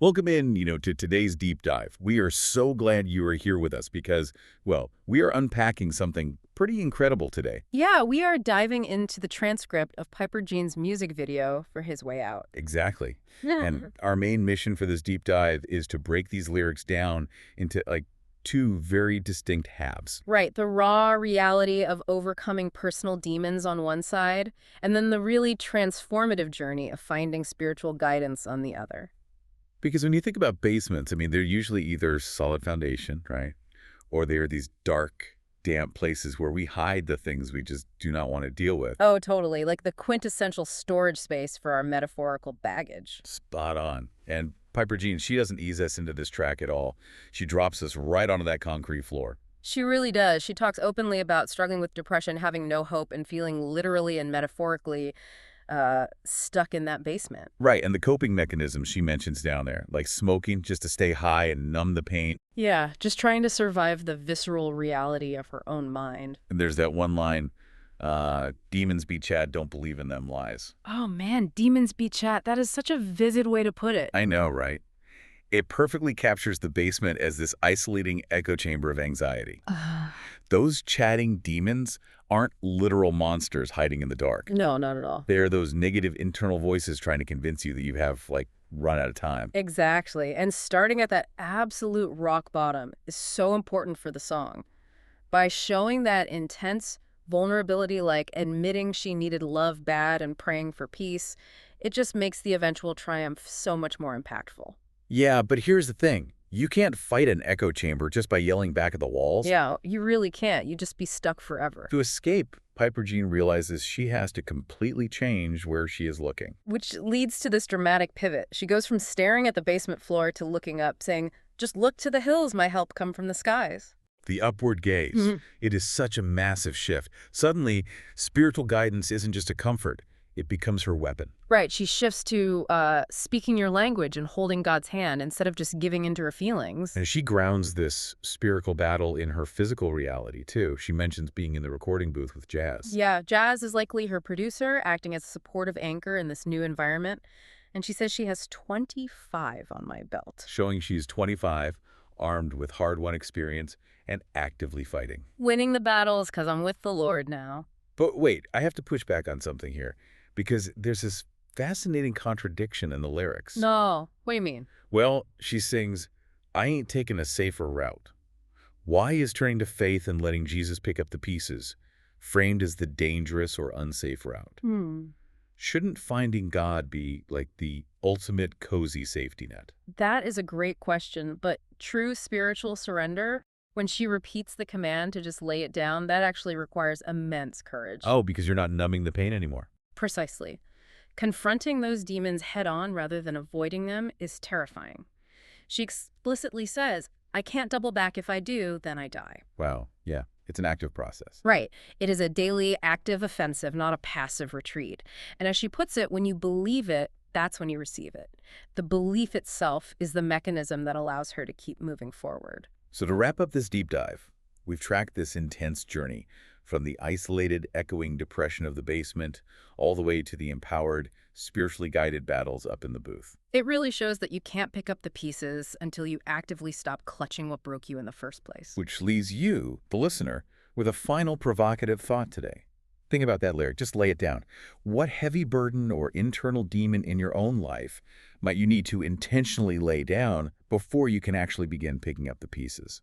Welcome in, to today's deep dive. We are so glad you are here with us because, well, we are unpacking something pretty incredible today. Yeah, we are diving into the transcript of Piper Jean's music video for His Way Out. Exactly. And our main mission for this deep dive is to break these lyrics down into, two very distinct halves. Right, the raw reality of overcoming personal demons on one side, and then the really transformative journey of finding spiritual guidance on the other. Because when you think about basements, they're usually either solid foundation, right? Or they're these dark, damp places where we hide the things we just do not want to deal with. Oh, totally, like the quintessential storage space for our metaphorical baggage. Spot on. And Piper Jean, she doesn't ease us into this track at all. She drops us right onto that concrete floor. She really does. She talks openly about struggling with depression, having no hope, and feeling literally and metaphorically stuck in that basement. Right, and the coping mechanisms she mentions down there, like smoking just to stay high and numb the pain. Yeah, just trying to survive the visceral reality of her own mind. And there's that one line, demons be Chad, don't believe in them lies. Oh man, demons be chat. That is such a vivid way to put it. I know, right? It perfectly captures the basement as this isolating echo chamber of anxiety. Those chatting demons aren't literal monsters hiding in the dark. No, not at all. They're those negative internal voices trying to convince you that you have, run out of time. Exactly. And starting at that absolute rock bottom is so important for the song. By showing that intense vulnerability, like admitting she needed love bad and praying for peace, it just makes the eventual triumph so much more impactful. Yeah, but here's the thing. You can't fight an echo chamber just by yelling back at the walls. Yeah, you really can't. You'd just be stuck forever. To escape, Piper Jean realizes she has to completely change where she is looking. Which leads to this dramatic pivot. She goes from staring at the basement floor to looking up, saying, "Just look to the hills, my help come from the skies." The upward gaze. It is such a massive shift. Suddenly, spiritual guidance isn't just a comfort. It becomes her weapon. Right, she shifts to speaking your language and holding God's hand instead of just giving into her feelings. And she grounds this spiritual battle in her physical reality, too. She mentions being in the recording booth with Jazz. Yeah, Jazz is likely her producer, acting as a supportive anchor in this new environment. And she says she has 25 on my belt. Showing she's 25, armed with hard-won experience, and actively fighting. Winning the battles because I'm with the Lord now. But wait, I have to push back on something here, because there's this fascinating contradiction in the lyrics. No, what do you mean? Well, she sings, I ain't taking a safer route. Why is turning to faith and letting Jesus pick up the pieces framed as the dangerous or unsafe route? Shouldn't finding God be like the ultimate cozy safety net? That is a great question, but true spiritual surrender, when she repeats the command to just lay it down, that actually requires immense courage. Oh, because you're not numbing the pain anymore. Precisely. Confronting those demons head-on rather than avoiding them is terrifying. She explicitly says, I can't double back. If I do, then I die. Wow, yeah, it's an active process. Right. It is a daily active offensive, not a passive retreat. And as she puts it, when you believe it, that's when you receive it. The belief itself is the mechanism that allows her to keep moving forward. So to wrap up this deep dive, we've tracked this intense journey from the isolated, echoing depression of the basement all the way to the empowered, spiritually guided battles up in the booth. It really shows that you can't pick up the pieces until you actively stop clutching what broke you in the first place. Which leaves you, the listener, with a final provocative thought today. Think about that lyric. Just lay it down. What heavy burden or internal demon in your own life might you need to intentionally lay down before you can actually begin picking up the pieces?